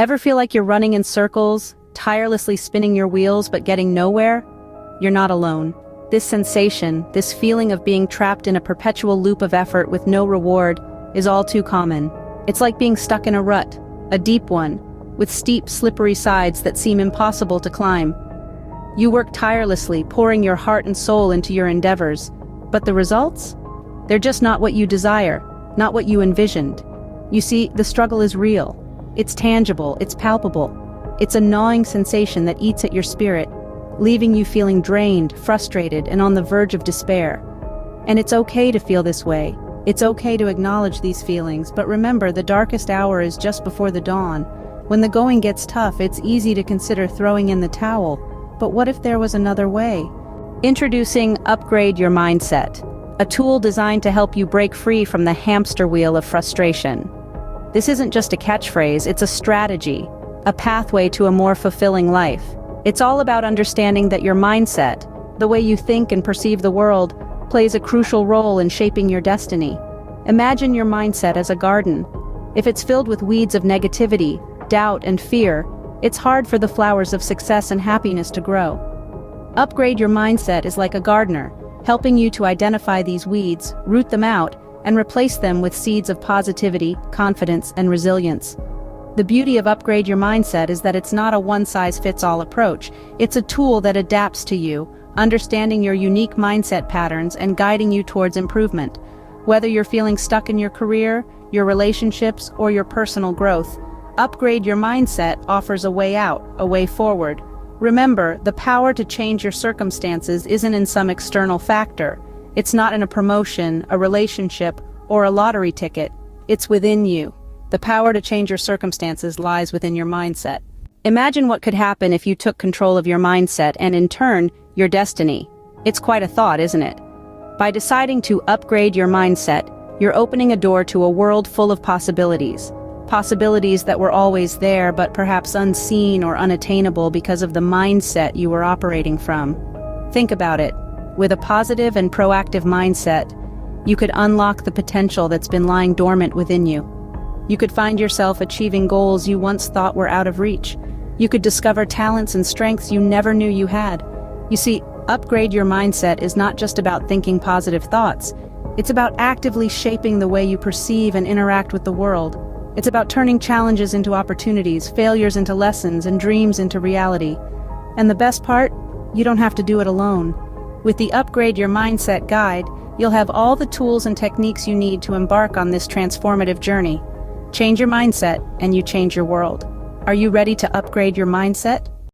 Ever feel like you're running in circles, tirelessly spinning your wheels but getting nowhere? You're not alone. This sensation, this feeling of being trapped in a perpetual loop of effort with no reward, is all too common. It's like being stuck in a rut, a deep one, with steep, slippery sides that seem impossible to climb. You work tirelessly, pouring your heart and soul into your endeavors, but the results? They're just not what you desire, not what you envisioned. You see, the struggle is real. It's tangible, it's palpable. It's a gnawing sensation that eats at your spirit, leaving you feeling drained, frustrated, and on the verge of despair. And it's okay to feel this way. It's okay to acknowledge these feelings, but remember, the darkest hour is just before the dawn. When the going gets tough, it's easy to consider throwing in the towel. But what if there was another way? Introducing Upgrade Your Mindset, a tool designed to help you break free from the hamster wheel of frustration. This isn't just a catchphrase, it's a strategy, a pathway to a more fulfilling life. It's all about understanding that your mindset, the way you think and perceive the world, plays a crucial role in shaping your destiny. Imagine your mindset as a garden. If it's filled with weeds of negativity, doubt, and fear, it's hard for the flowers of success and happiness to grow. Upgrade Your Mindset is like a gardener, helping you to identify these weeds, root them out, and replace them with seeds of positivity, confidence, and resilience. The beauty of Upgrade Your Mindset is that it's not a one-size-fits-all approach. It's a tool that adapts to you, understanding your unique mindset patterns and guiding you towards improvement. Whether you're feeling stuck in your career, your relationships, or your personal growth, Upgrade Your Mindset offers a way out, a way forward. Remember, the power to change your circumstances isn't in some external factor. It's not in a promotion, a relationship, or a lottery ticket. It's within you. The power to change your circumstances lies within your mindset. Imagine what could happen if you took control of your mindset and, in turn, your destiny. It's quite a thought, isn't it? By deciding to upgrade your mindset, you're opening a door to a world full of possibilities. Possibilities that were always there but perhaps unseen or unattainable because of the mindset you were operating from. Think about it. With a positive and proactive mindset, you could unlock the potential that's been lying dormant within you. You could find yourself achieving goals you once thought were out of reach. You could discover talents and strengths you never knew you had. You see, Upgrade Your Mindset is not just about thinking positive thoughts. It's about actively shaping the way you perceive and interact with the world. It's about turning challenges into opportunities, failures into lessons, and dreams into reality. And the best part? You don't have to do it alone. With the Upgrade Your Mindset guide, you'll have all the tools and techniques you need to embark on this transformative journey. Change your mindset, and you change your world. Are you ready to upgrade your mindset?